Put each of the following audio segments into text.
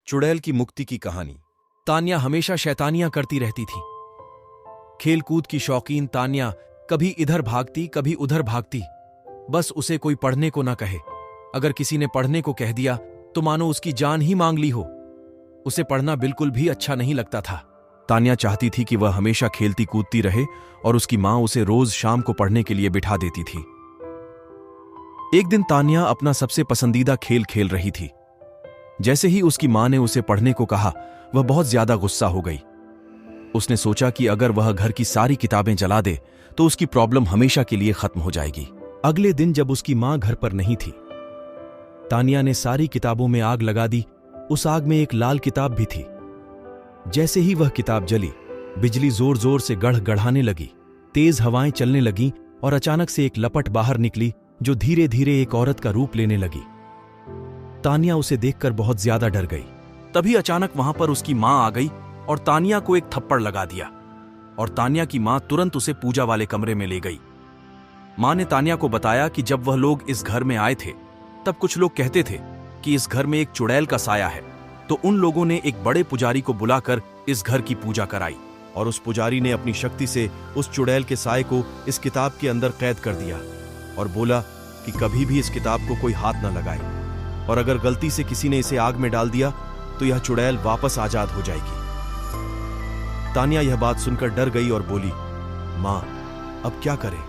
चुड़ैल की मुक्ति की कहानी। तान्या हमेशा शैतानियां करती रहती थी। खेल कूद की शौकीन तान्या कभी इधर भागती कभी उधर भागती। बस उसे कोई पढ़ने को ना कहे। अगर किसी ने पढ़ने को कह दिया तो मानो उसकी जान ही मांग ली हो। उसे पढ़ना बिल्कुल भी अच्छा नहीं लगता था। तान्या चाहती थी कि वह हमेशा खेलती कूदती रहे और उसकी मां उसे रोज शाम को पढ़ने के लिए बिठा देती थी। एक दिन तान्या अपना सबसे पसंदीदा खेल खेल रही थी। जैसे ही उसकी मां ने उसे पढ़ने को कहा, वह बहुत ज्यादा गुस्सा हो गई। उसने सोचा कि अगर वह घर की सारी किताबें जला दे तो उसकी प्रॉब्लम हमेशा के लिए खत्म हो जाएगी। अगले दिन जब उसकी मां घर पर नहीं थी, तान्या ने सारी किताबों में आग लगा दी। उस आग में एक लाल किताब भी थी। जैसे ही वह किताब जली, बिजली जोर जोर से गड़गड़ाने लगी, तेज हवाएं चलने लगीं और अचानक से एक लपट बाहर निकली जो धीरे धीरे एक औरत का रूप लेने लगी। तान्या उसे देखकर बहुत ज्यादा डर गई। तभी अचानक वहां पर उसकी मां आ गई और तान्या को एक थप्पड़ लगा दिया और तान्या की मां तुरंत उसे पूजा वाले कमरे में ले गई। मां ने तान्या को बताया कि जब वह लोग इस घर में आए थे तब कुछ लोग कहते थे कि इस घर में एक चुड़ैल का साया है। तो उन लोगों ने एक बड़े पुजारी को बुलाकर इस घर की पूजा कराई और उस पुजारी ने अपनी शक्ति से उस चुड़ैल के साये को इस किताब के अंदर कैद कर दिया और बोला कि कभी भी इस किताब को कोई हाथ न लगाए और अगर गलती से किसी ने इसे आग में डाल दिया तो यह चुड़ैल वापस आजाद हो जाएगी। तान्या यह बात सुनकर डर गई और बोली, मां, अब क्या करें?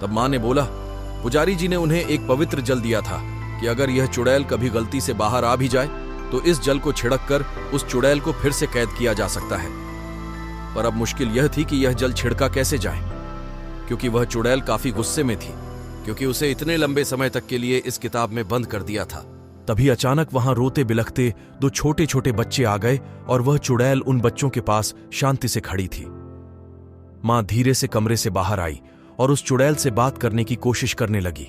तब मां ने बोला, पुजारी जी ने उन्हें एक पवित्र जल दिया था कि अगर यह चुड़ैल कभी गलती से बाहर आ भी जाए तो इस जल को छिड़क कर उस चुड़ैल को फिर से कैद किया जा सकता है। पर अब मुश्किल यह थी कि यह जल छिड़का कैसे जाए, क्योंकि वह चुड़ैल काफी गुस्से में थी, क्योंकि उसे इतने लंबे समय तक के लिए इस किताब में बंद कर दिया था। तभी अचानक वहां रोते बिलखते दो छोटे छोटे बच्चे आ गए और वह चुड़ैल उन बच्चों के पास शांति से खड़ी थी। मां धीरे से कमरे से बाहर आई और उस चुड़ैल से बात करने की कोशिश करने लगी।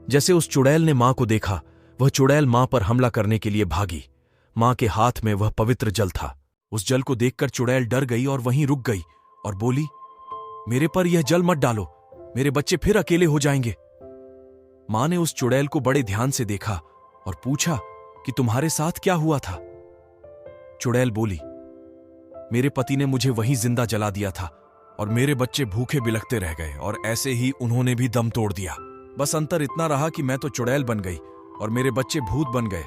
जैसे उस चुड़ैल ने मां को देखा, वह चुड़ैल मां पर हमला करने के लिए भागी। मां के हाथ में वह पवित्र जल था। उस जल को देखकर चुड़ैल डर गई और वहीं रुक गई और बोली, मेरे पर यह जल मत डालो, मेरे बच्चे फिर अकेले हो जाएंगे। मां ने उस चुड़ैल को बड़े ध्यान से देखा और पूछा कि तुम्हारे साथ क्या हुआ था? चुड़ैल बोली, मेरे पति ने मुझे वहीं जिंदा जला दिया था और मेरे बच्चे भूखे बिलखते रह गए और ऐसे ही उन्होंने भी दम तोड़ दिया। बस अंतर इतना रहा कि मैं तो चुड़ैल बन गई और मेरे बच्चे भूत बन गए।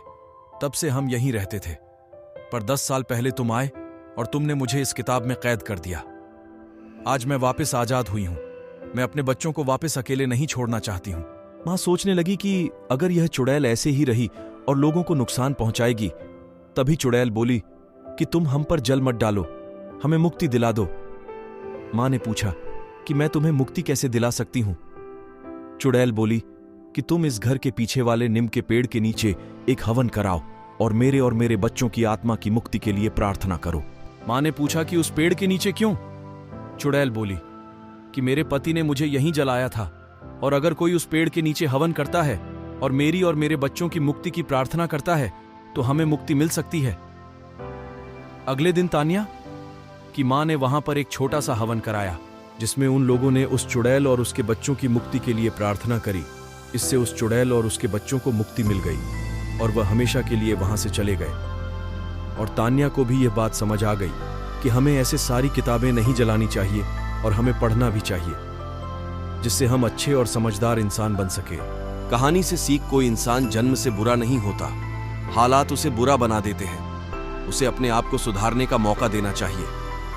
तब से हम यहीं रहते थे, पर 10 साल पहले तुम आए और तुमने मुझे इस किताब में कैद कर दिया। आज मैं वापस आजाद हुई हूं। मैं अपने बच्चों को वापस अकेले नहीं छोड़ना चाहती हूं। मां सोचने लगी कि अगर यह चुड़ैल ऐसे ही रही और लोगों को नुकसान पहुंचाएगी। तभी चुड़ैल बोली कि तुम हम पर जल मत डालो, हमें मुक्ति दिला दो। मां ने पूछा कि मैं तुम्हें मुक्ति कैसे दिला सकती हूं? चुड़ैल बोली कि तुम इस घर के पीछे वाले नीम के पेड़ के नीचे एक हवन कराओ और मेरे बच्चों की आत्मा की मुक्ति के लिए प्रार्थना करो। मां ने पूछा कि उस पेड़ के नीचे क्यों? चुड़ैल बोली कि मेरे पति ने मुझे यहीं जलाया था और अगर कोई उस पेड़ के नीचे हवन करता है और मेरे बच्चों की मुक्ति की प्रार्थना करता है तो हमें मुक्ति मिल सकती है। अगले दिन तान्या की मां ने वहां पर एक छोटा सा हवन कराया जिसमें उन लोगों ने उस चुड़ैल और उसके बच्चों की मुक्ति के लिए प्रार्थना करी। इससे उस चुड़ैल और उसके बच्चों को मुक्ति मिल गई और वह हमेशा के लिए वहां से चले गए। और तान्या को भी यह बात समझ आ गई कि हमें ऐसे सारी किताबें नहीं जलानी चाहिए और हमें पढ़ना भी चाहिए, जिससे हम अच्छे और समझदार इंसान बन सके। कहानी से सीख, कोई इंसान जन्म से बुरा नहीं होता, हालात उसे बुरा बना देते हैं। उसे अपने आप को सुधारने का मौका देना चाहिए।